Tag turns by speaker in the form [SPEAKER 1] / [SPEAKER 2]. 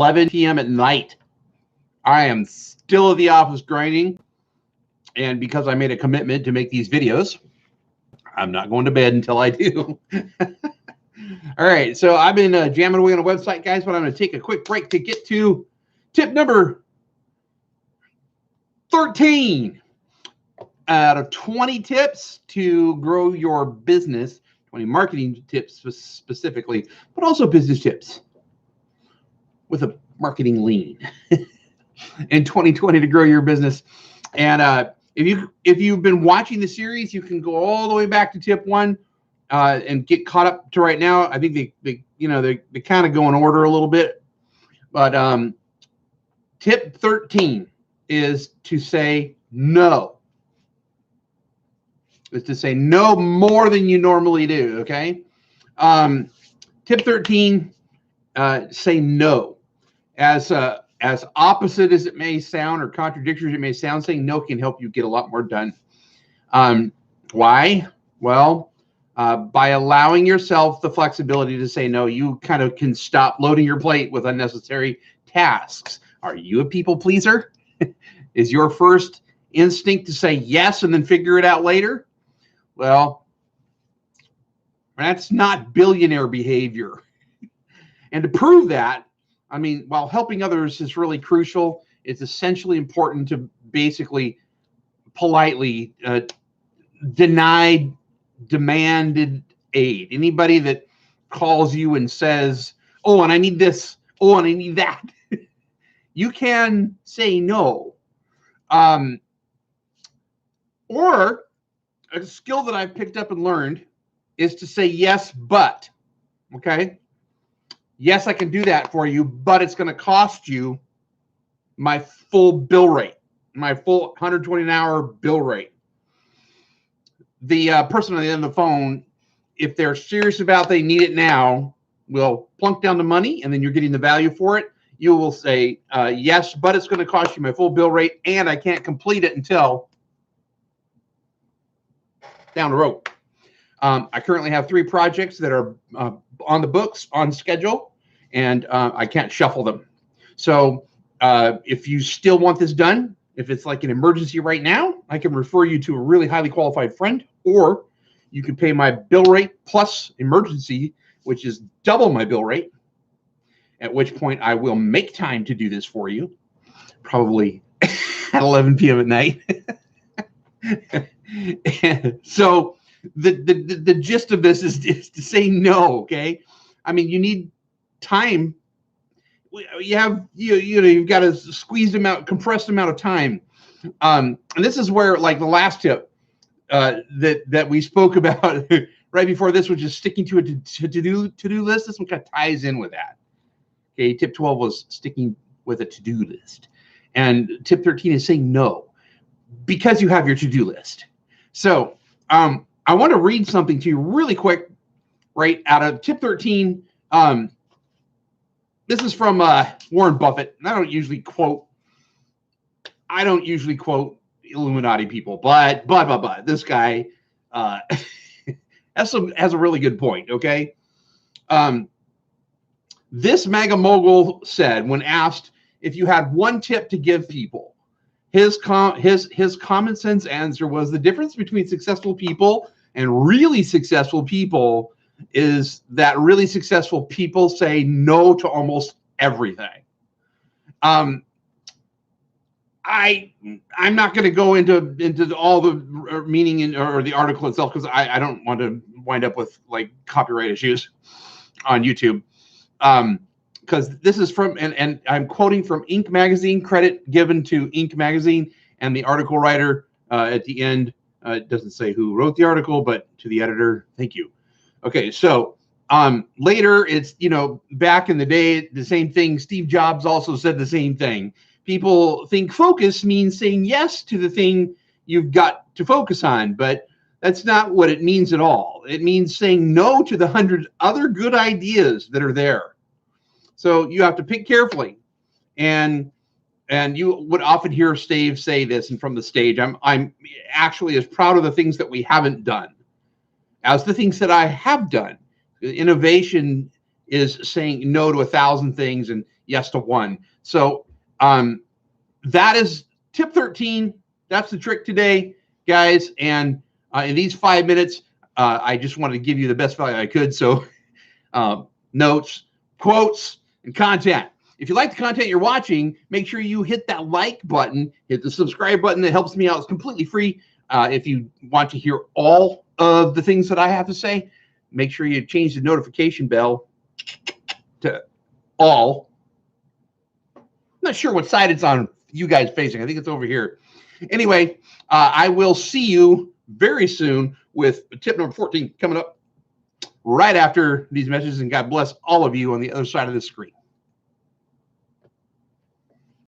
[SPEAKER 1] 11 p.m. at night. I am still at the office grinding. And because I made a commitment to make these videos, I'm not going to bed until I do. All right, so I've been jamming away on a website, guys, but I'm going to take a quick break to get to tip number 13 out of 20 tips to grow your business, 20 marketing tips specifically, but also business tips with a marketing lean in 2020 to grow your business. And if you've been watching the series, you can go all the way back to tip 1 and get caught up to right now. I think they kind of go in order a little bit, but tip 13 is to say no. Is to say no more than you normally do. Okay. Tip 13, say no. As opposite as it may sound, or contradictory as it may sound, saying no can help you get a lot more done. Why? Well, by allowing yourself the flexibility to say no, you kind of can stop loading your plate with unnecessary tasks. Are you a people pleaser? Is your first instinct to say yes and then figure it out later? Well, that's not billionaire behavior. And to prove that, I mean, while helping others is really crucial, it's essentially important to basically politely deny demanded aid. Anybody that calls you and says, oh, and I need this, oh, and I need that, you can say no. Or a skill that I've picked up and learned is to say yes, but, okay? Yes, I can do that for you, but it's going to cost you my full bill rate, my full 120 an hour bill rate. The person on the end of the phone, if they're serious about they need it now, will plunk down the money, and then you're getting the value for it. You will say, yes, but it's going to cost you my full bill rate, and I can't complete it until down the road. I currently have 3 projects that are on the books, on schedule, and I can't shuffle them. So if you still want this done, if it's like an emergency right now, I can refer you to a really highly qualified friend, or you can pay my bill rate plus emergency, which is double my bill rate, at which point I will make time to do this for you, probably at 11 p.m. at night. So the gist of this is to say no, okay? I mean, you need time. You've got a squeezed amount, compressed amount of time. And this is where, like the last tip that we spoke about right before this, which is sticking to a to-do list. This one kind of ties in with that. Okay, tip 12 was sticking with a to-do list. And tip 13 is saying no because you have your to-do list. So I want to read something to you really quick, right out of tip 13. This is from Warren Buffett. And I don't usually quote Illuminati people, but this guy has a really good point. Okay, this mega mogul said, when asked if you had one tip to give people, his common sense answer was the difference between successful people and really successful people is that really successful people say no to almost everything. I'm not going to go into all the meaning or the article itself, because I don't want to wind up with like copyright issues on YouTube. Because this is from, and I'm quoting from Inc. magazine, credit given to Inc. magazine, and the article writer at the end, it doesn't say who wrote the article, but to the editor, thank you. Okay, so later, it's, back in the day, the same thing. Steve Jobs also said the same thing. People think focus means saying yes to the thing you've got to focus on, but that's not what it means at all. It means saying no to the 100 other good ideas that are there. So you have to pick carefully. And you would often hear Steve say this, and from the stage, I'm actually as proud of the things that we haven't done as the things that I have done. Innovation is saying no to 1,000 things, and yes to 1. So that is tip 13. That's the trick today, guys. And in these 5 minutes, I just wanted to give you the best value I could. So notes, quotes, and content. If you like the content you're watching, make sure you hit that like button, hit the subscribe button. That helps me out. It's completely free. If you want to hear all of the things that I have to say, make sure you change the notification bell to all. I'm not sure what side it's on you guys facing. I think it's over here. Anyway, I will see you very soon with tip number 14 coming up right after these messages, and God bless all of you on the other side of the screen.